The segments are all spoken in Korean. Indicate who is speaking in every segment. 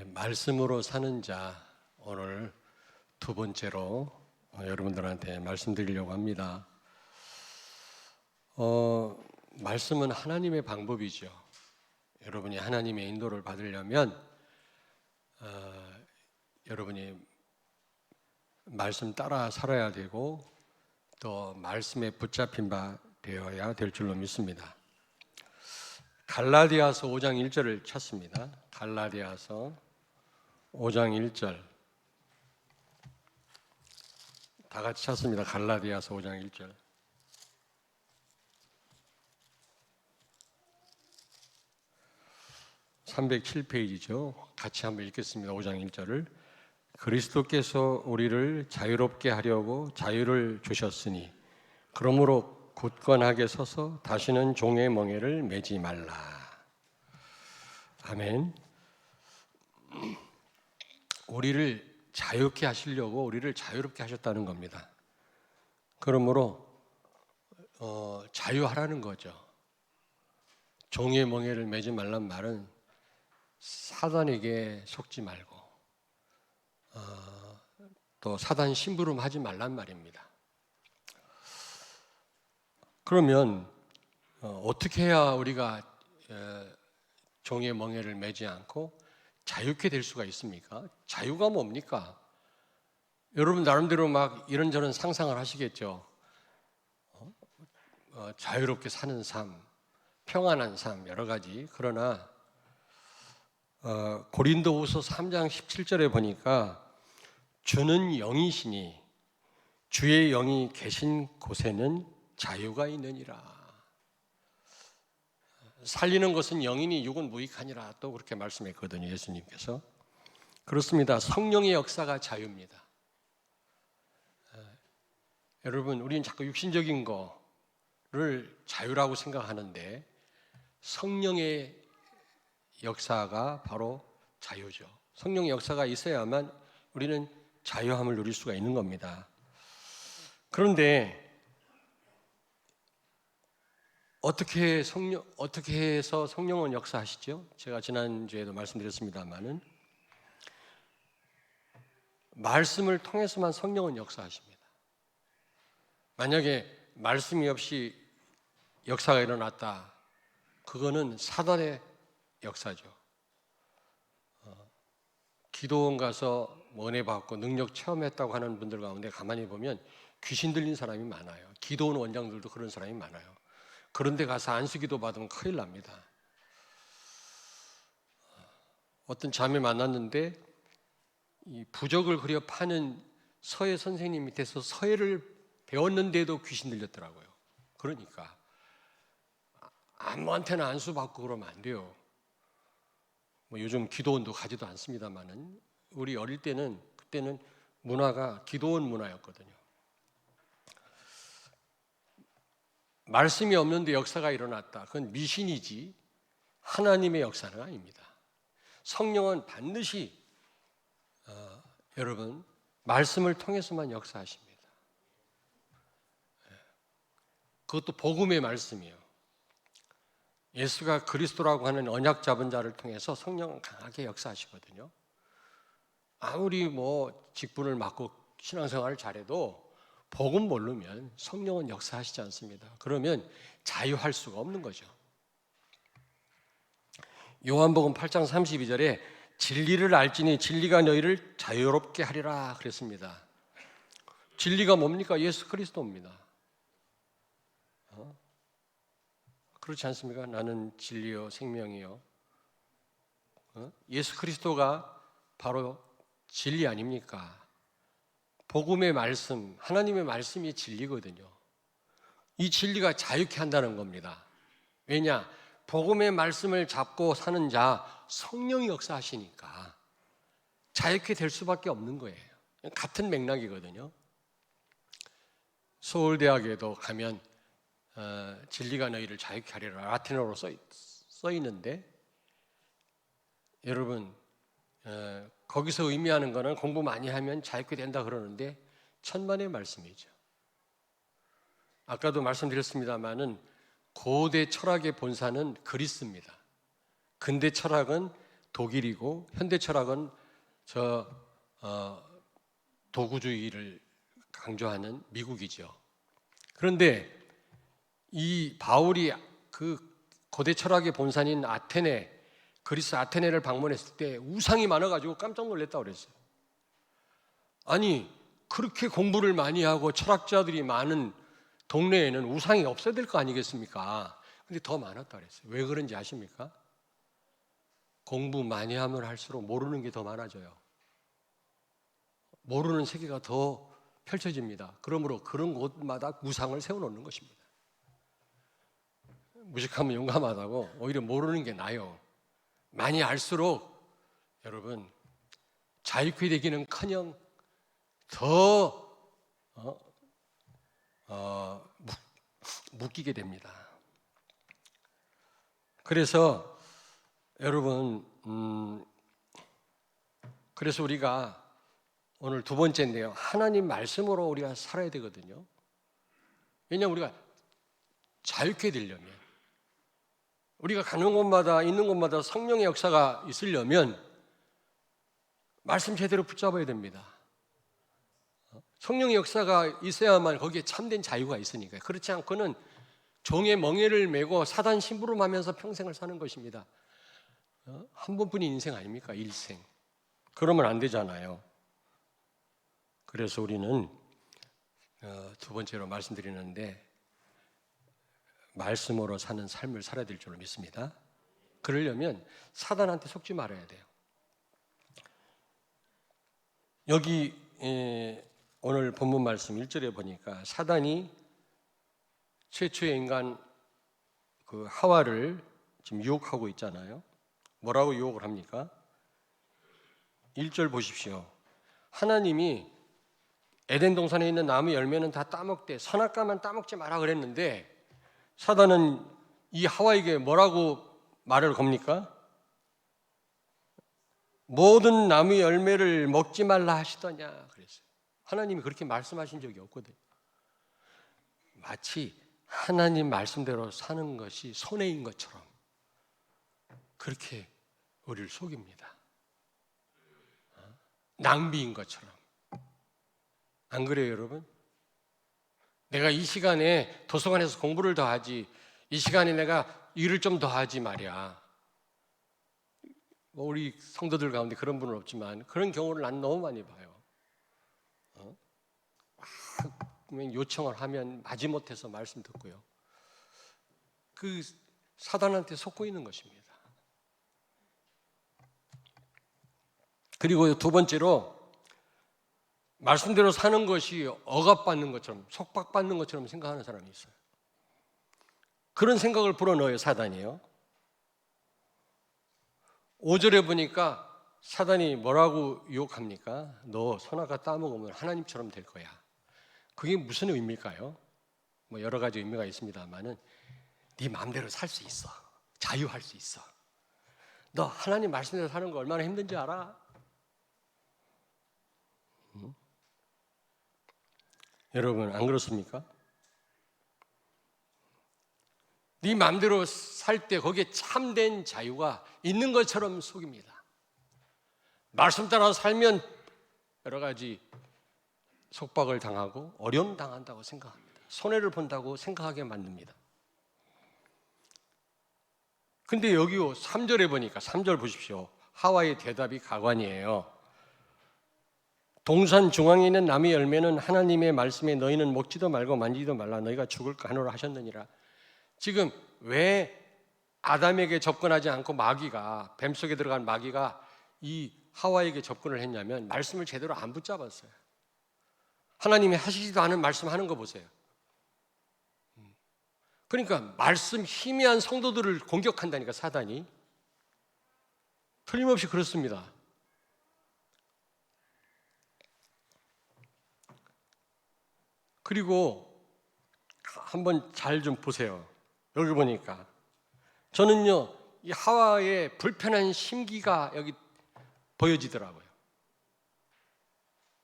Speaker 1: 말씀으로 사는 자, 오늘 두 번째로 여러분들한테 말씀드리려고 합니다. 말씀은 하나님의 방법이죠. 여러분이 하나님의 인도를 받으려면 여러분이 말씀 따라 살아야 되고 또 말씀에 붙잡힌 바 되어야 될 줄로 믿습니다. 갈라디아서 5장 1절을 찾습니다. 갈라디아서 5장 1절 다 같이 찾습니다. 갈라디아서 5장 1절. (307페이지죠) 같이 한번 읽겠습니다. 5장 1절을. 그리스도께서 우리를 자유롭게 하려고 자유를 주셨으니 그러므로 굳건하게 서서 다시는 종의 멍에를 매지 말라. 아멘. 우리를 자유롭게 하시려고 우리를 자유롭게 하셨다는 겁니다. 그러므로 자유하라는 거죠. 종의 멍에를 매지 말란 말은 사단에게 속지 말고 또 사단 심부름하지 말란 말입니다. 그러면 어떻게 해야 우리가 종의 멍에를 매지 않고 자유케 될 수가 있습니까? 자유가 뭡니까? 여러분 나름대로 막 이런저런 상상을 하시겠죠. 자유롭게 사는 삶, 평안한 삶 여러 가지. 그러나 고린도후서 3장 17절에 보니까 주는 영이시니 주의 영이 계신 곳에는 자유가 있느니라. 살리는 것은 영이니 육은 무익하니라 또 그렇게 말씀했거든요. 예수님께서. 그렇습니다. 성령의 역사가 자유입니다. 여러분 우리는 자꾸 육신적인 거를 자유라고 생각하는데 성령의 역사가 바로 자유죠. 성령의 역사가 있어야만 우리는 자유함을 누릴 수가 있는 겁니다. 그런데 어떻게 해서 성령은 역사하시죠? 제가 지난주에도 말씀드렸습니다만은 말씀을 통해서만 성령은 역사하십니다. 만약에 말씀이 없이 역사가 일어났다, 그거는 사단의 역사죠. 기도원 가서 은혜 받고 능력 체험했다고 하는 분들 가운데 가만히 보면 귀신 들린 사람이 많아요. 기도원 원장들도 그런 사람이 많아요. 그런데 가서 안수기도 받으면 큰일 납니다. 어떤 자매 만났는데 이 부적을 그려 파는 서예 선생님 밑에서 서예를 배웠는데도 귀신 들렸더라고요. 그러니까 아무한테나 안수 받고 그러면 안 돼요. 요즘 기도원도 가지도 않습니다만은 우리 어릴 때는 그때는 문화가 기도원 문화였거든요. 말씀이 없는데 역사가 일어났다. 그건 미신이지 하나님의 역사는 아닙니다. 성령은 반드시 여러분 말씀을 통해서만 역사하십니다. 그것도 복음의 말씀이에요. 예수가 그리스도라고 하는 언약 잡은 자를 통해서 성령은 강하게 역사하시거든요. 아무리 직분을 맡고 신앙생활을 잘해도 복음 모르면 성령은 역사하시지 않습니다. 그러면 자유할 수가 없는 거죠. 요한복음 8장 32절에 진리를 알지니 진리가 너희를 자유롭게 하리라 그랬습니다. 진리가 뭡니까? 예수 그리스도입니다. 그렇지 않습니까? 나는 진리요 생명이요. 예수 그리스도가 바로 진리 아닙니까? 복음의 말씀, 하나님의 말씀이 진리거든요. 이 진리가 자유케 한다는 겁니다. 왜냐? 복음의 말씀을 잡고 사는 자 성령이 역사하시니까 자유케 될 수밖에 없는 거예요. 같은 맥락이거든요. 서울대학에도 가면 진리가 너희를 자유케 하리라 라틴어로 써 있는데 여러분 거기서 의미하는 거는 공부 많이 하면 자유케 된다 그러는데 천만의 말씀이죠. 아까도 말씀드렸습니다마는 고대 철학의 본사는 그리스입니다. 근대 철학은 독일이고 현대 철학은 도구주의를 강조하는 미국이죠. 그런데 이 바울이 그 고대 철학의 본산인 아테네, 그리스 아테네를 방문했을 때 우상이 많아가지고 깜짝 놀랐다고 그랬어요. 아니, 그렇게 공부를 많이 하고 철학자들이 많은 동네에는 우상이 없어야 될 거 아니겠습니까? 근데 더 많았다고 그랬어요. 왜 그런지 아십니까? 공부 많이 하면 할수록 모르는 게 더 많아져요. 모르는 세계가 더 펼쳐집니다. 그러므로 그런 곳마다 우상을 세워놓는 것입니다. 무식하면 용감하다고 오히려 모르는 게 나아요. 많이 알수록 여러분 자유케 되기는커녕 더 묶이게 됩니다. 그래서 여러분 그래서 우리가 오늘 두 번째인데요, 하나님 말씀으로 우리가 살아야 되거든요. 왜냐하면 우리가 자유케 되려면, 우리가 가는 곳마다 있는 곳마다 성령의 역사가 있으려면 말씀 제대로 붙잡아야 됩니다. 성령의 역사가 있어야만 거기에 참된 자유가 있으니까요. 그렇지 않고는 종의 멍에를 메고 사단 심부름하면서 평생을 사는 것입니다. 한 번뿐인 인생 아닙니까? 일생. 그러면 안 되잖아요. 그래서 우리는 두 번째로 말씀드리는데 말씀으로 사는 삶을 살아야 될 줄로 믿습니다. 그러려면 사단한테 속지 말아야 돼요. 여기 오늘 본문 말씀 1절에 보니까 사단이 최초의 인간 그 하와를 지금 유혹하고 있잖아요. 뭐라고 유혹을 합니까? 1절 보십시오. 하나님이 에덴 동산에 있는 나무 열매는 다 따먹되 선악과만 따먹지 마라 그랬는데 사단은 이 하와에게 뭐라고 말을 겁니까? 모든 나무 열매를 먹지 말라 하시더냐 그랬어요. 하나님이 그렇게 말씀하신 적이 없거든요. 마치 하나님 말씀대로 사는 것이 손해인 것처럼 그렇게 우리를 속입니다. 낭비인 것처럼. 안 그래요, 여러분? 내가 이 시간에 도서관에서 공부를 더 하지, 이 시간에 내가 일을 좀 더 하지 말이야. 우리 성도들 가운데 그런 분은 없지만 그런 경우를 난 너무 많이 봐요. 요청을 하면 마지못해서 말씀 듣고요. 그 사단한테 속고 있는 것입니다. 그리고 두 번째로 말씀대로 사는 것이 억압받는 것처럼 속박받는 것처럼 생각하는 사람이 있어요. 그런 생각을 불어넣어요, 사단이요. 5절에 보니까 사단이 뭐라고 유혹합니까? 너 선악과 따먹으면 하나님처럼 될 거야. 그게 무슨 의미일까요? 뭐 여러 가지 의미가 있습니다만은 네 마음대로 살 수 있어. 자유할 수 있어. 너 하나님 말씀대로 사는 거 얼마나 힘든지 알아? 여러분 안 그렇습니까? 네 마음대로 살 때 거기에 참된 자유가 있는 것처럼 속입니다. 말씀 따라 살면 여러 가지 속박을 당하고 어려움 당한다고 생각합니다. 손해를 본다고 생각하게 만듭니다. 근데 여기 3절에 보니까 3절 보십시오. 하와의 대답이 가관이에요. 동산 중앙에 있는 나무 열매는 하나님의 말씀에 너희는 먹지도 말고 만지지도 말라 너희가 죽을까 하노라 하셨느니라. 지금 왜 아담에게 접근하지 않고 마귀가, 뱀 속에 들어간 마귀가 이 하와에게 접근을 했냐면 말씀을 제대로 안 붙잡았어요. 하나님이 하시지도 않은 말씀 하는 거 보세요. 그러니까 말씀 희미한 성도들을 공격한다니까 사단이. 틀림없이 그렇습니다. 그리고 한번 잘 좀 보세요. 여기 보니까 저는요 이 하와의 불편한 심기가 여기 보여지더라고요.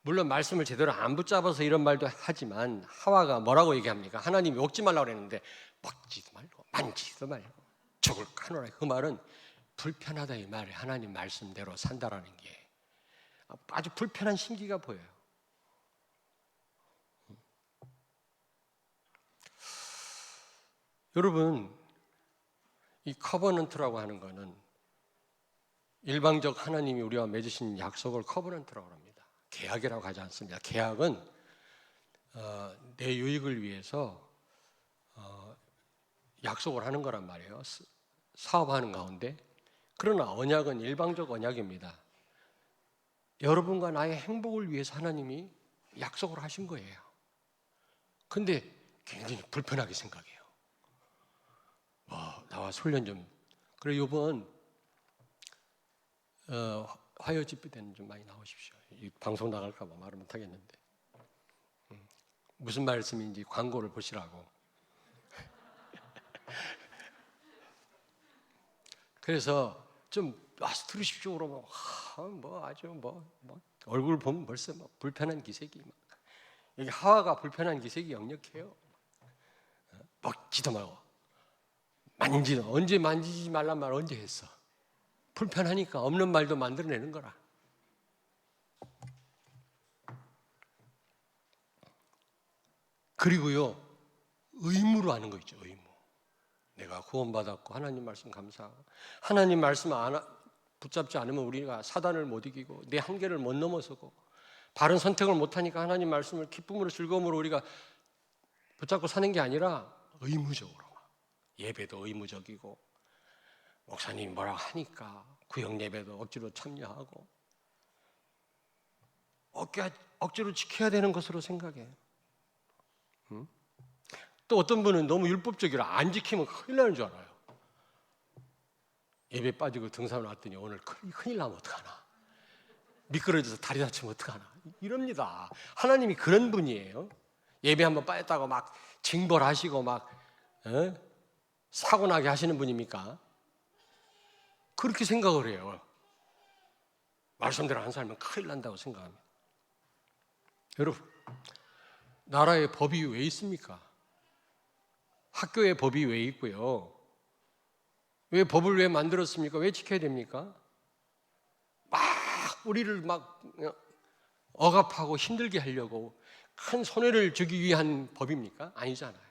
Speaker 1: 물론 말씀을 제대로 안 붙잡아서 이런 말도 하지만 하와가 뭐라고 얘기합니까? 하나님이 먹지 말라고 그랬는데 먹지도 말고 만지지도 말고 죽을까 하노라. 그 말은 불편하다 이 말이에요. 하나님 말씀대로 산다라는 게 아주 불편한 심기가 보여요. 여러분, 이 커버넌트라고 하는 거는 일방적 하나님이 우리와 맺으신 약속을 커버넌트라고 합니다. 계약이라고 하지 않습니다. 계약은 내 유익을 위해서 약속을 하는 거란 말이에요. 사업하는 가운데. 그러나 언약은 일방적 언약입니다. 여러분과 나의 행복을 위해서 하나님이 약속을 하신 거예요. 근데 굉장히 불편하게 생각해요. 나와 훈련 좀. 그래 이번 화요 집회 때는 좀 많이 나오십시오. 이 방송 나갈까 봐 말을 못 하겠는데 무슨 말씀인지 광고를 보시라고. 그래서 좀 와서 들으십시오. 그러면 아주 얼굴 보면 벌써 불편한 기색이 여기 하와가 불편한 기색이 역력해요. 먹지도 말고 만지도 언제 만지지 말란 말 언제 했어? 불편하니까 없는 말도 만들어내는 거라. 그리고요 의무로 하는 거 있죠. 의무. 내가 구원받았고 하나님 말씀 감사하고 하나님 말씀 붙잡지 않으면 우리가 사단을 못 이기고 내 한계를 못 넘어서고 바른 선택을 못하니까 하나님 말씀을 기쁨으로 즐거움으로 우리가 붙잡고 사는 게 아니라 의무적으로 예배도 의무적이고 목사님이 뭐라고 하니까 구역 예배도 억지로 참여하고 억지로 지켜야 되는 것으로 생각해. 또 어떤 분은 너무 율법적이라 안 지키면 큰일 나는 줄 알아요. 예배 빠지고 등산을 왔더니 오늘 큰일 나면 어떡하나, 미끄러져서 다리 다치면 어떡하나 이럽니다. 하나님이 그런 분이에요. 예배 한번 빠졌다고 막 징벌하시고 막 사고 나게 하시는 분입니까? 그렇게 생각을 해요. 말씀대로 안 살면 큰일 난다고 생각합니다. 여러분, 나라에 법이 왜 있습니까? 학교에 법이 왜 있고요? 왜 법을 왜 만들었습니까? 왜 지켜야 됩니까? 막 우리를 막 억압하고 힘들게 하려고 큰 손해를 주기 위한 법입니까? 아니잖아요.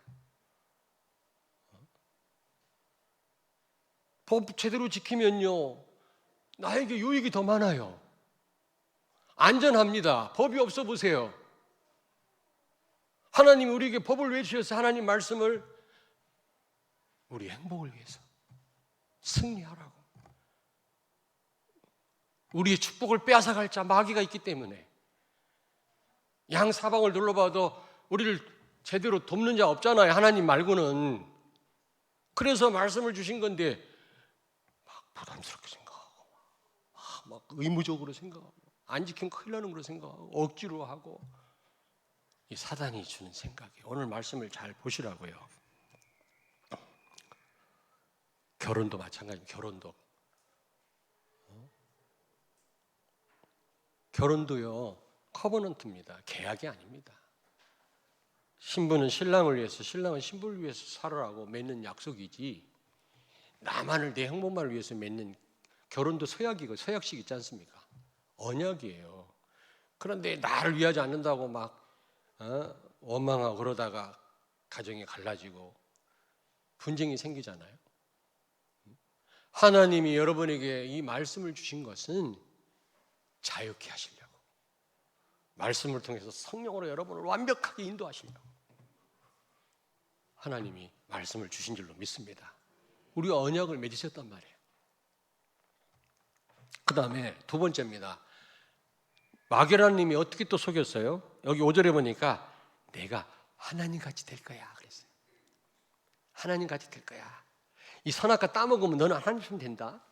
Speaker 1: 법 제대로 지키면요 나에게 유익이 더 많아요. 안전합니다. 법이 없어 보세요. 하나님이 우리에게 법을 왜 주셔서 하나님 말씀을 우리 행복을 위해서 승리하라고. 우리의 축복을 빼앗아갈 자 마귀가 있기 때문에 양 사방을 둘러봐도 우리를 제대로 돕는 자 없잖아요. 하나님 말고는. 그래서 말씀을 주신 건데 막 부담스럽게 생각하고 막 의무적으로 생각하고 안 지키면 큰일 나는 거로 생각하고 억지로 하고 이 사단이 주는 생각이에요. 오늘 말씀을 잘 보시라고요. 결혼도 마찬가지입니다. 결혼도요 커버넌트입니다. 계약이 아닙니다. 신부는 신랑을 위해서, 신랑은 신부를 위해서 살아라고 맺는 약속이지 나만을 내 행복만을 위해서 맺는, 결혼도 서약이고 서약식 있지 않습니까? 언약이에요. 그런데 나를 위하지 않는다고 막 원망하고 그러다가 가정이 갈라지고 분쟁이 생기잖아요. 하나님이 여러분에게 이 말씀을 주신 것은 자유케 하시려고, 말씀을 통해서 성령으로 여러분을 완벽하게 인도하시려고 하나님이 말씀을 주신 줄로 믿습니다. 우리가 언약을 맺으셨단 말이에요. 그 다음에 두 번째입니다. 마귀라님이 어떻게 또 속였어요? 여기 5절에 보니까 내가 하나님같이 될 거야 그랬어요. 하나님같이 될 거야. 이 선악과 따먹으면 너는 하나님처럼 된다.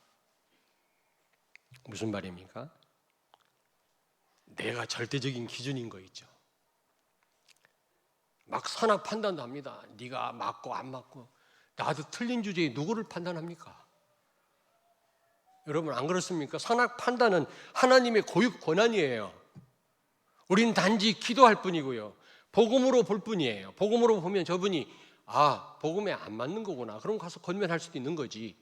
Speaker 1: 무슨 말입니까? 내가 절대적인 기준인 거 있죠. 막 선악 판단도 합니다. 네가 맞고 안 맞고. 나도 틀린 주제에 누구를 판단합니까? 여러분 안 그렇습니까? 선악 판단은 하나님의 고유 권한이에요. 우린 단지 기도할 뿐이고요. 복음으로 볼 뿐이에요. 복음으로 보면 저분이 복음에 안 맞는 거구나. 그럼 가서 권면할 수도 있는 거지.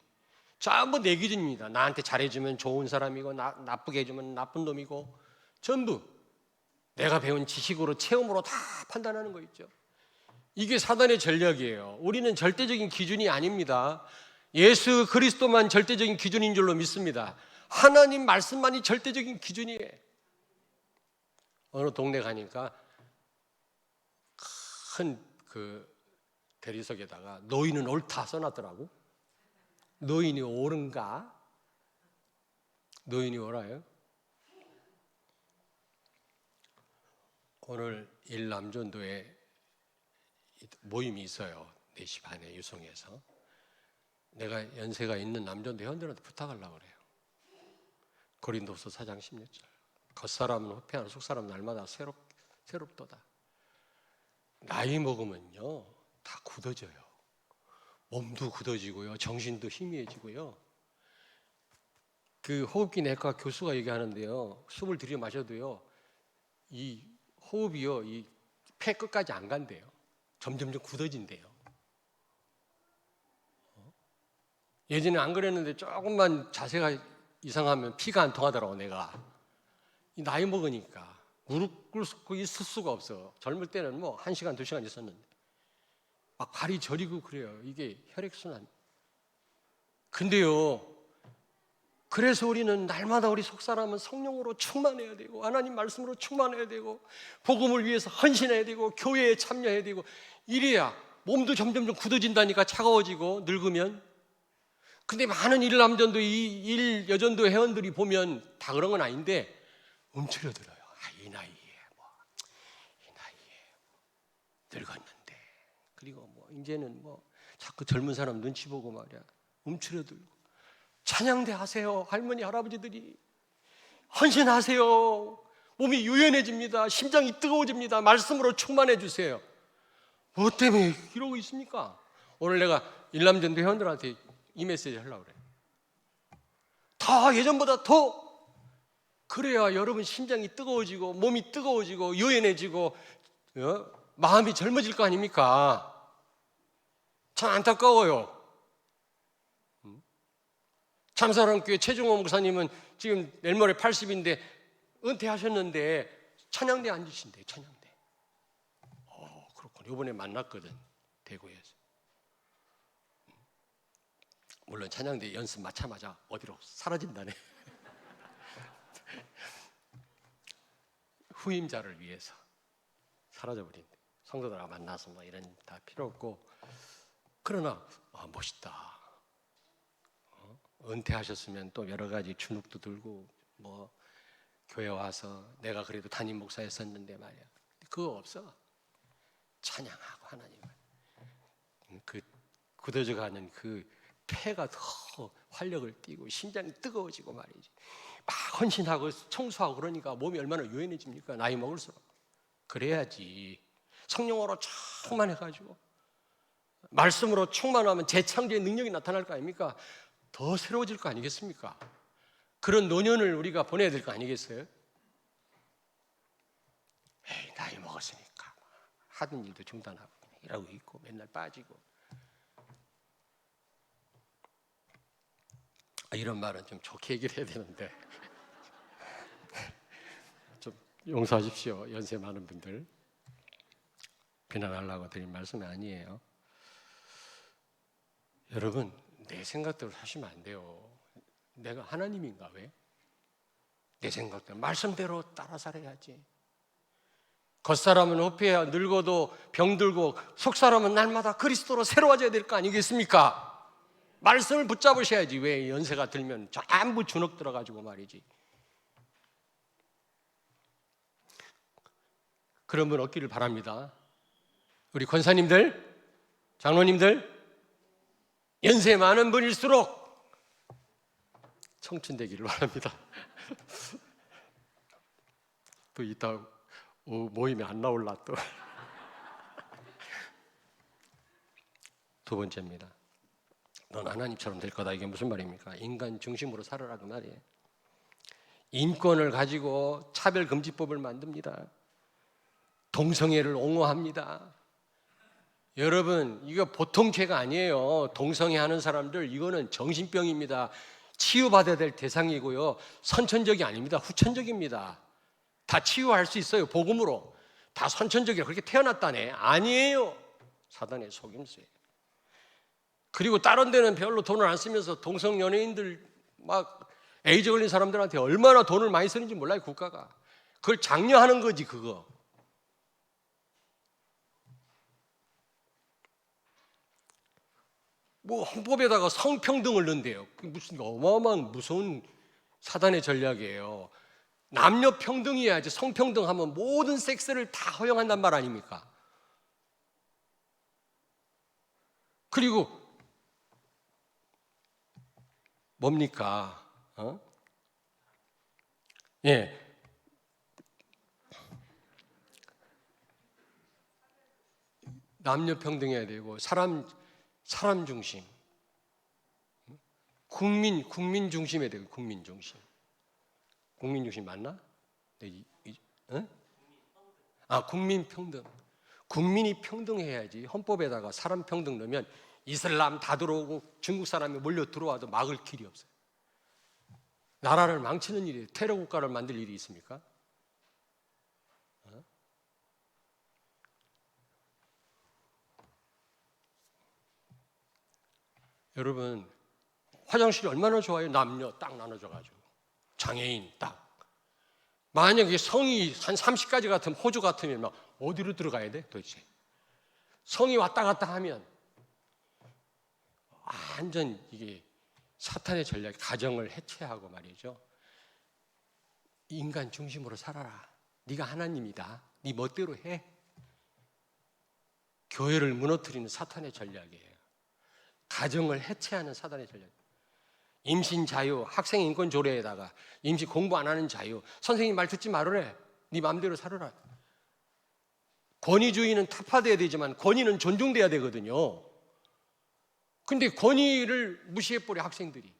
Speaker 1: 전부 내 기준입니다. 나한테 잘해주면 좋은 사람이고 나쁘게 해주면 나쁜 놈이고, 전부 내가 배운 지식으로 체험으로 다 판단하는 거 있죠. 이게 사단의 전략이에요. 우리는 절대적인 기준이 아닙니다. 예수 그리스도만 절대적인 기준인 줄로 믿습니다. 하나님 말씀만이 절대적인 기준이에요. 어느 동네 가니까 큰 대리석에다가 노인은 옳다 써놨더라고. 노인이 옳은가? 노인이 옳아요? 오늘 일남전도에 모임이 있어요. 4시 반에 유성에서. 내가 연세가 있는 남전도 회원들한테 부탁하려고 그래요. 고린도서 4장 16절. 겉사람은 후패하는 속사람은 날마다 새롭도다. 나이 먹으면요 다 굳어져요. 몸도 굳어지고요, 정신도 희미해지고요. 그 호흡기 내과 교수가 얘기하는데요, 숨을 들여 마셔도요 이 호흡이요 이 폐 끝까지 안 간대요. 점점점 굳어진대요. 예전에 안 그랬는데 조금만 자세가 이상하면 피가 안 통하더라고. 내가 이 나이 먹으니까 무릎 꿇고 있을 수가 없어. 젊을 때는 뭐 1시간 2시간 있었는데 막 발이 저리고 그래요. 이게 혈액순환. 근데요, 그래서 우리는 날마다 우리 속사람은 성령으로 충만해야 되고, 하나님 말씀으로 충만해야 되고, 복음을 위해서 헌신해야 되고, 교회에 참여해야 되고, 이래야 몸도 점점 굳어진다니까. 차가워지고 늙으면. 근데 많은 일남전도 일여전도 회원들이 보면 다 그런 건 아닌데 움츠려들어요. 이 나이에 이 나이에 늙었는데, 그리고 이제는 자꾸 젊은 사람 눈치 보고 말이야 움츠려들고. 찬양대 하세요. 할머니 할아버지들이 헌신하세요. 몸이 유연해집니다. 심장이 뜨거워집니다. 말씀으로 충만해 주세요. 뭐 때문에 이러고 있습니까? 오늘 내가 일남전도 회원들한테 이 메시지 하려고 그래요. 다 예전보다 더 그래야 여러분 심장이 뜨거워지고 몸이 뜨거워지고 유연해지고 마음이 젊어질 거 아닙니까? 참 안타까워요. 참사랑교회 최종호 목사님은 지금 내일 모레 80인데 은퇴하셨는데 찬양대 앉으신대요. 찬양대. 그렇군요. 이번에 만났거든, 대구에서. 물론 찬양대 연습 마치자마자 어디로 사라진다네. 후임자를 위해서 사라져버린대. 성도들하고 만나서 이런 다 필요 없고. 그러나 멋있다. 은퇴하셨으면 또 여러 가지 주눅도 들고 교회 와서 내가 그래도 담임 목사였었는데 말이야. 그거 없어. 찬양하고 하나님을. 그 굳어져가는 그 폐가 더 활력을 띠고 심장이 뜨거워지고 말이지. 막 헌신하고 청소하고 그러니까 몸이 얼마나 유연해집니까? 나이 먹을수록. 그래야지. 성령으로 충만해가지고 말씀으로 충만하면 재창조의 능력이 나타날 거 아닙니까? 더 새로워질 거 아니겠습니까? 그런 노년을 우리가 보내야 될 거 아니겠어요? 나이 먹었으니까 하던 일도 중단하고 일하고 있고 맨날 빠지고. 이런 말은 좀 좋게 얘기를 해야 되는데 좀 용서하십시오. 연세 많은 분들 비난하려고 드린 말씀이 아니에요. 여러분, 내 생각대로 사시면 안 돼요. 내가 하나님인가 왜? 내 생각대로 말씀대로 따라 살아야지. 겉사람은 후패야 늙어도 병들고 속사람은 날마다 그리스도로 새로워져야 될 거 아니겠습니까? 말씀을 붙잡으셔야지. 왜 연세가 들면 전부 주눅 들어가지고 말이지. 그런 분 없기를 바랍니다. 우리 권사님들, 장로님들, 연세 많은 분일수록 청춘 되기를 바랍니다. 또 이따 모임에 안 나올라 또. 두 번째입니다. 넌 하나님처럼 될 거다. 이게 무슨 말입니까? 인간 중심으로 살아라 그 말이에요. 인권을 가지고 차별금지법을 만듭니다. 동성애를 옹호합니다. 여러분, 이거 보통 죄가 아니에요. 동성애 하는 사람들, 이거는 정신병입니다. 치유받아야 될 대상이고요. 선천적이 아닙니다. 후천적입니다. 다 치유할 수 있어요. 복음으로. 다 선천적이라 그렇게 태어났다네. 아니에요. 사단의 속임수예요. 그리고 다른 데는 별로 돈을 안 쓰면서 동성 연예인들 막 에이즈 걸린 사람들한테 얼마나 돈을 많이 쓰는지 몰라요, 국가가. 그걸 장려하는 거지, 그거. 뭐 헌법에다가 성평등을 넣는데요. 그게 무슨 어마어마한 무서운 사단의 전략이에요. 남녀 평등이어야지. 성평등하면 모든 섹스를 다 허용한단 말 아닙니까? 그리고 뭡니까? 예. 남녀 평등해야 되고 사람 중심. 국민 중심에 되고 국민 중심. 국민 중심 맞나? 네, 국민 평등. 국민이 평등해야지. 헌법에다가 사람 평등 넣으면 이슬람 다 들어오고 중국 사람이 몰려 들어와도 막을 길이 없어요. 나라를 망치는 일이, 테러 국가를 만들 일이 있습니까? 여러분, 화장실이 얼마나 좋아요? 남녀 딱 나눠져가지고 장애인 딱. 만약에 성이 한 30가지 같으면, 호주 같으면 막 어디로 들어가야 돼 도대체? 성이 왔다 갔다 하면 완전 이게 사탄의 전략, 가정을 해체하고 말이죠. 인간 중심으로 살아라. 네가 하나님이다. 네 멋대로 해. 교회를 무너뜨리는 사탄의 전략이에요. 가정을 해체하는 사탄의 전략. 임신 자유, 학생 인권 조례에다가 임시 공부 안 하는 자유, 선생님 말 듣지 말으래. 네 마음대로 살아라. 권위주의는 타파돼야 되지만 권위는 존중돼야 되거든요. 근데 권위를 무시해버려 학생들이.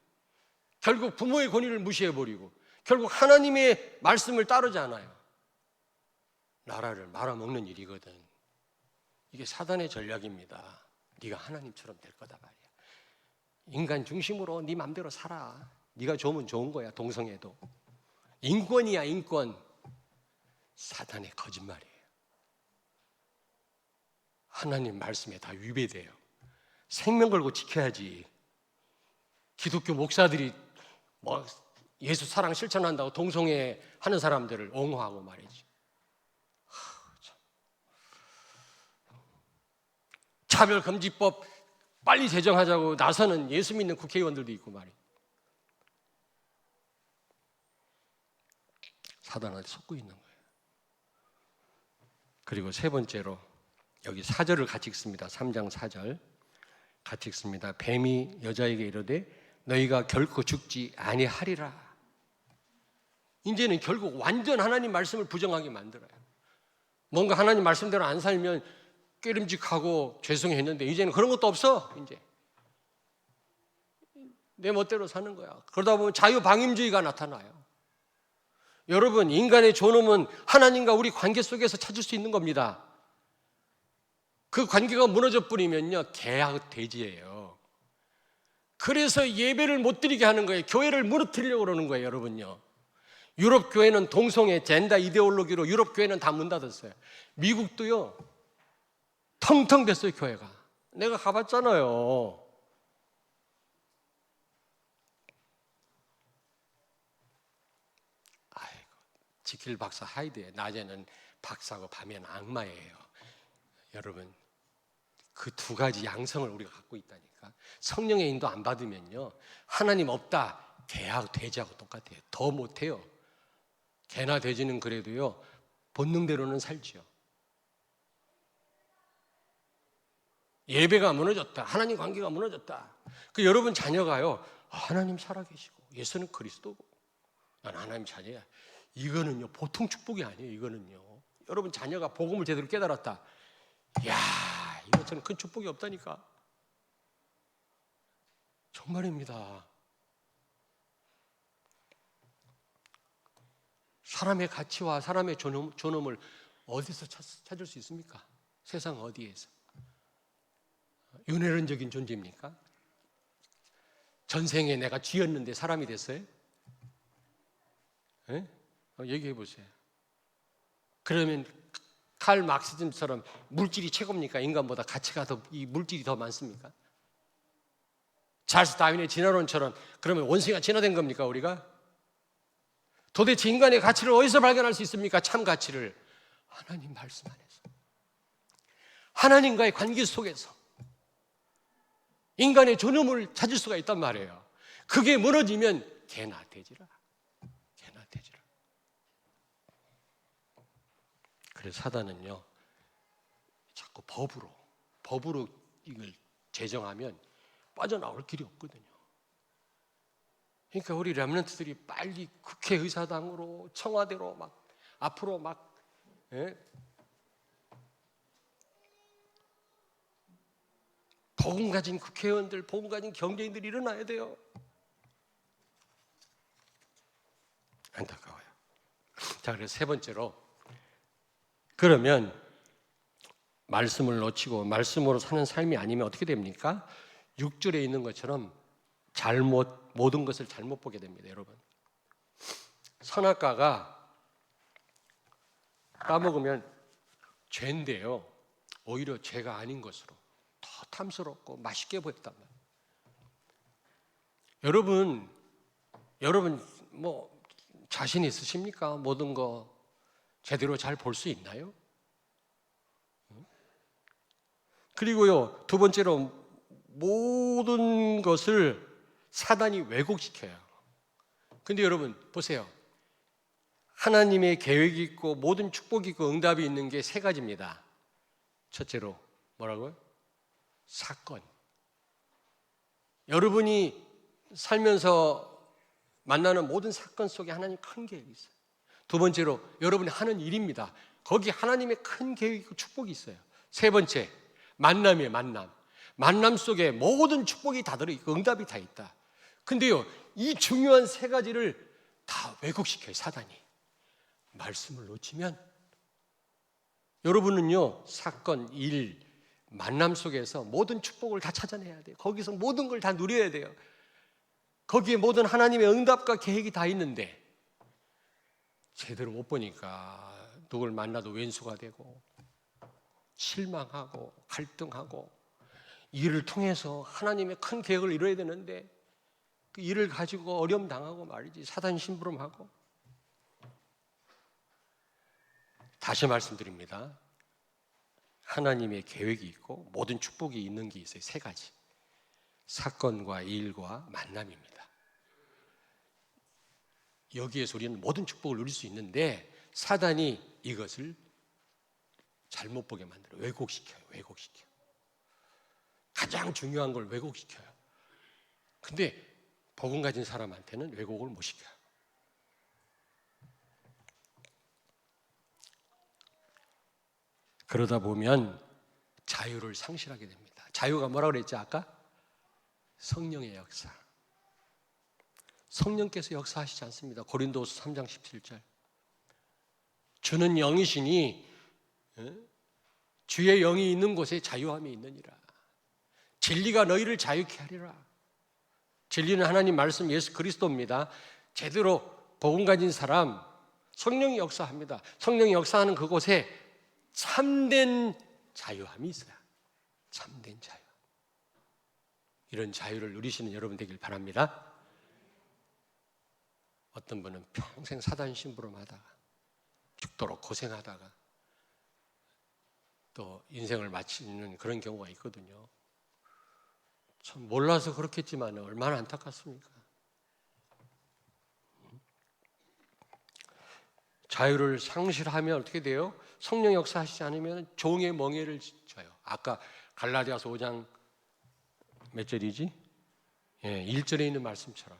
Speaker 1: 결국 부모의 권위를 무시해버리고 결국 하나님의 말씀을 따르지 않아요. 나라를 말아먹는 일이거든. 이게 사단의 전략입니다. 네가 하나님처럼 될 거다 말이야. 인간 중심으로 네 맘대로 살아. 네가 좋으면 좋은 거야. 동성애도 인권이야, 인권. 사단의 거짓말이에요. 하나님 말씀에 다 위배돼요. 생명 걸고 지켜야지. 기독교 목사들이 뭐 예수 사랑 실천한다고 동성애 하는 사람들을 옹호하고 말이지. 차별금지법 빨리 제정하자고 나서는 예수 믿는 국회의원들도 있고 말이에요. 사단한테 속고 있는 거예요. 그리고 세 번째로 여기 4절을 같이 읽습니다. 3장 4절 같이 읽습니다. 뱀이 여자에게 이르되 너희가 결코 죽지 아니하리라. 이제는 결국 완전 하나님 말씀을 부정하게 만들어요. 뭔가 하나님 말씀대로 안 살면 깨름직하고 죄송했는데 이제는 그런 것도 없어. 이제 내 멋대로 사는 거야. 그러다 보면 자유방임주의가 나타나요. 여러분, 인간의 존엄은 하나님과 우리 관계 속에서 찾을 수 있는 겁니다. 그 관계가 무너져 버리면요, 개학돼지예요. 그래서 예배를 못 드리게 하는 거예요. 교회를 무너뜨리려고 그러는 거예요, 여러분요. 유럽 교회는 동성애, 젠더 이데올로기로 유럽 교회는 다 문 닫았어요. 미국도요, 텅텅 됐어요, 교회가. 내가 가봤잖아요. 아이고, 지킬 박사 하이드에 낮에는 박사고 밤에는 악마예요. 여러분, 그 두 가지 양성을 우리가 갖고 있다니까. 성령의 인도 안 받으면요, 하나님 없다, 개하고 돼지하고 똑같아요. 더 못해요. 개나 돼지는 그래도요, 본능대로는 살지요. 예배가 무너졌다, 하나님 관계가 무너졌다. 그 여러분 자녀가요, 하나님 살아계시고 예수는 그리스도고 난 하나님 자녀야, 이거는요 보통 축복이 아니에요. 이거는요, 여러분 자녀가 복음을 제대로 깨달았다, 이야, 이것처럼 큰 축복이 없다니까. 정말입니다. 사람의 가치와 사람의 존엄을 어디서 찾을 수 있습니까? 세상 어디에서? 윤회론적인 존재입니까? 전생에 내가 쥐였는데 사람이 됐어요? 얘기해 보세요. 그러면 칼 막시즘처럼 물질이 최고입니까? 인간보다 가치가 이 물질이 더 많습니까? 찰스 다윈의 진화론처럼 그러면 원숭이가 진화된 겁니까, 우리가? 도대체 인간의 가치를 어디서 발견할 수 있습니까? 참 가치를 하나님 말씀 안에서, 하나님과의 관계 속에서 인간의 존엄을 찾을 수가 있단 말이에요. 그게 무너지면 개나 돼지라. 그래서 사단은요, 자꾸 법으로 이걸 제정하면 빠져나올 길이 없거든요. 그러니까 우리 렘넌트들이 빨리 국회의사당으로, 청와대로 막 앞으로 막 복음 가진 국회의원들, 복음 가진 경제인들이 일어나야 돼요. 안타까워요. 자, 그래서 세 번째로, 그러면 말씀을 놓치고 말씀으로 사는 삶이 아니면 어떻게 됩니까? 6절에 있는 것처럼 모든 것을 잘못 보게 됩니다, 여러분. 선악과가 까먹으면 죄인데요, 오히려 죄가 아닌 것으로 더 탐스럽고 맛있게 보였단 말이에요. 여러분 뭐 자신 있으십니까? 모든 거 제대로 잘 볼 수 있나요? 그리고요, 두 번째로, 모든 것을 사단이 왜곡시켜요. 근데 여러분 보세요. 하나님의 계획이 있고 모든 축복이 있고 응답이 있는 게 세 가지입니다. 첫째로 뭐라고요? 사건. 여러분이 살면서 만나는 모든 사건 속에 하나님 큰 계획이 있어요. 두 번째로, 여러분이 하는 일입니다. 거기 하나님의 큰 계획이고 축복이 있어요. 세 번째, 만남이에요. 만남 속에 모든 축복이 다 들어있고 응답이 다 있다. 근데요, 이 중요한 세 가지를 다 왜곡시켜요, 사단이. 말씀을 놓치면 여러분은요, 사건, 일, 만남 속에서 모든 축복을 다 찾아내야 돼요. 거기서 모든 걸 다 누려야 돼요. 거기에 모든 하나님의 응답과 계획이 다 있는데 제대로 못 보니까 누굴 만나도 왼수가 되고 실망하고 갈등하고, 일을 통해서 하나님의 큰 계획을 이뤄야 되는데 그 일을 가지고 어려움 당하고 말이지, 사단 심부름하고. 다시 말씀드립니다. 하나님의 계획이 있고 모든 축복이 있는 게 있어요. 세 가지. 사건과 일과 만남입니다. 여기에서 우리는 모든 축복을 누릴 수 있는데 사단이 이것을 잘못 보게 만들어요. 왜곡시켜요. 가장 중요한 걸 왜곡시켜요. 근데 복음 가진 사람한테는 왜곡을 못 시켜요. 그러다 보면 자유를 상실하게 됩니다. 자유가 뭐라고 그랬죠, 아까? 성령의 역사. 성령께서 역사하시지 않습니다. 고린도후서 3장 17절. 주는 영이시니 주의 영이 있는 곳에 자유함이 있느니라. 진리가 너희를 자유케 하리라. 진리는 하나님 말씀 예수 그리스도입니다. 제대로 복음 가진 사람, 성령이 역사합니다. 성령이 역사하는 그곳에 참된 자유함이 있어요. 참된 자유. 이런 자유를 누리시는 여러분 되길 바랍니다. 어떤 분은 평생 사단 심부름하다가 죽도록 고생하다가 또 인생을 마치는 그런 경우가 있거든요. 참 몰라서 그렇겠지만 얼마나 안타깝습니까? 자유를 상실하면 어떻게 돼요? 성령 역사하시지 않으면 종의 멍에를 져요. 아까 갈라디아서 5장 몇 절이지? 1절에 있는 말씀처럼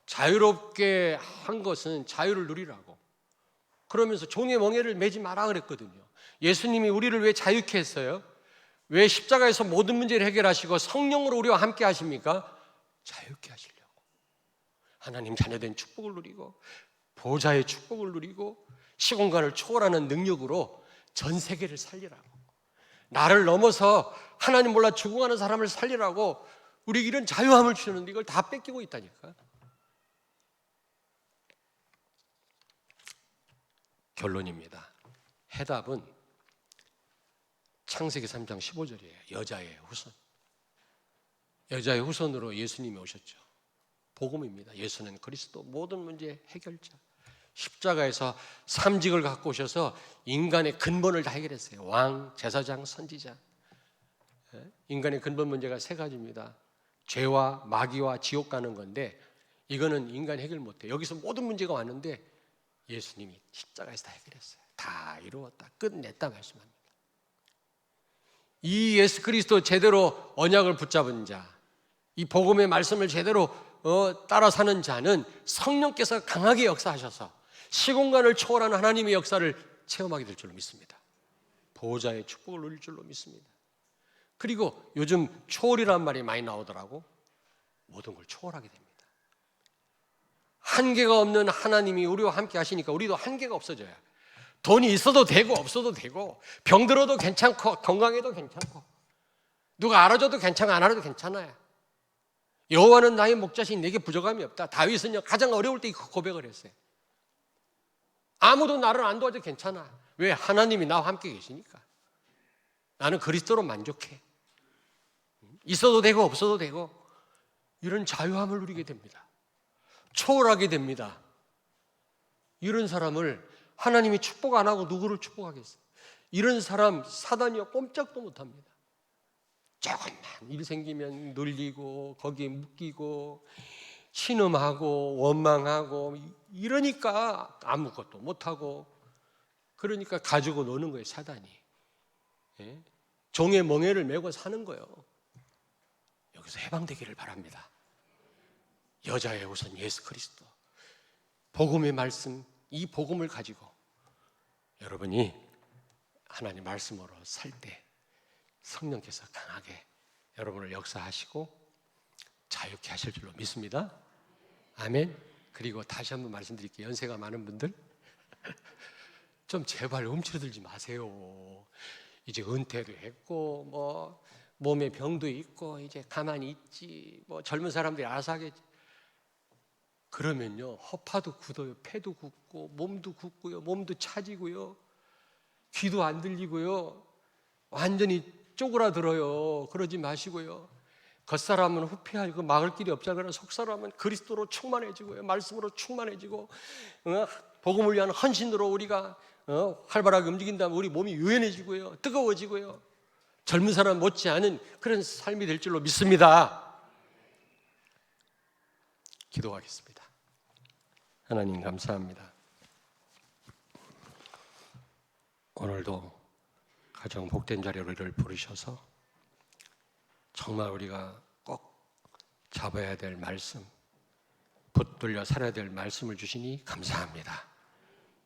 Speaker 1: 자유롭게 한 것은 자유를 누리라고. 그러면서 종의 멍에를 매지 마라 그랬거든요. 예수님이 우리를 왜 자유케 했어요? 왜 십자가에서 모든 문제를 해결하시고 성령으로 우리와 함께 하십니까? 자유케 하시려고. 하나님 자녀된 축복을 누리고 보좌의 축복을 누리고 시공간을 초월하는 능력으로 전 세계를 살리라고. 나를 넘어서 하나님 몰라 죽어가는 사람을 살리라고 우리에게 이런 자유함을 주셨는데 이걸 다 뺏기고 있다니까. 결론입니다. 해답은 창세기 3장 15절이에요. 여자의 후손. 여자의 후손으로 예수님이 오셨죠. 복음입니다. 예수는 그리스도, 모든 문제의 해결자. 십자가에서 삼직을 갖고 오셔서 인간의 근본을 다 해결했어요. 왕, 제사장, 선지자. 인간의 근본 문제가 세 가지입니다. 죄와 마귀와 지옥 가는 건데 이거는 인간이 해결 못해요. 여기서 모든 문제가 왔는데 예수님이 십자가에서 다 해결했어요. 다 이루었다, 끝냈다 말씀합니다. 이 예수 그리스도 제대로 언약을 붙잡은 자, 이 복음의 말씀을 제대로 따라 사는 자는 성령께서 강하게 역사하셔서 시공간을 초월하는 하나님의 역사를 체험하게 될 줄로 믿습니다. 보호자의 축복을 누릴 줄로 믿습니다. 그리고 요즘 초월이라는 말이 많이 나오더라고. 모든 걸 초월하게 됩니다. 한계가 없는 하나님이 우리와 함께 하시니까 우리도 한계가 없어져요. 돈이 있어도 되고 없어도 되고, 병들어도 괜찮고 건강해도 괜찮고, 누가 알아줘도 괜찮고 안 알아도 괜찮아요. 여호와는 나의 목자시니 내게 부족함이 없다. 다윗은요 가장 어려울 때 고백을 했어요. 아무도 나를 안 도와줘도 괜찮아. 왜? 하나님이 나와 함께 계시니까. 나는 그리스도로 만족해. 있어도 되고 없어도 되고, 이런 자유함을 누리게 됩니다. 초월하게 됩니다. 이런 사람을 하나님이 축복 안 하고 누구를 축복하겠어요? 이런 사람 사단이요 꼼짝도 못합니다. 조금만 일 생기면 놀리고 거기에 묶이고 신음하고 원망하고 이러니까 아무것도 못하고, 그러니까 가지고 노는 거예요 사단이. 종의 멍에를 메고 사는 거예요. 여기서 해방되기를 바랍니다. 여자의 우선 예수 그리스도, 복음의 말씀, 이 복음을 가지고 여러분이 하나님 말씀으로 살 때 성령께서 강하게 여러분을 역사하시고 자유케 하실 줄로 믿습니다. 아멘. 그리고 다시 한번 말씀드릴게요. 연세가 많은 분들 좀 제발 움츠러들지 마세요. 이제 은퇴도 했고 뭐 몸에 병도 있고 이제 가만히 있지, 뭐 젊은 사람들이 알아서 하겠지. 그러면요 허파도 굳어요. 폐도 굳고 몸도 굳고요, 몸도 차지고요, 귀도 안 들리고요, 완전히 쪼그라들어요. 그러지 마시고요. 겉사람은 후패하고 막을 길이 없자 그러나 속사람은 그리스도로 충만해지고요, 말씀으로 충만해지고, 복음을 위한 헌신으로 우리가 활발하게 움직인다면 우리 몸이 유연해지고요, 뜨거워지고요, 젊은 사람 못지않은 그런 삶이 될 줄로 믿습니다. 기도하겠습니다. 하나님 감사합니다. 오늘도 가정 복된 자리로 우리를 부르셔서 정말 우리가 꼭 잡아야 될 말씀, 붙들려 살아야 될 말씀을 주시니 감사합니다.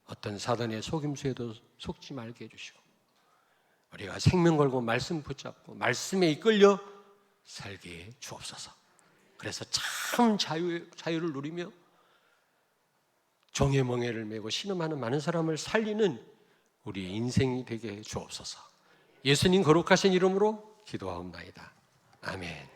Speaker 1: 어떤 사단의 속임수에도 속지 말게 해주시고 우리가 생명 걸고 말씀 붙잡고 말씀에 이끌려 살게 주옵소서. 그래서 참 자유를 누리며 종의 멍에를 메고 신음하는 많은 사람을 살리는 우리의 인생이 되게 해 주옵소서. 예수님 거룩하신 이름으로 기도하옵나이다. 아멘.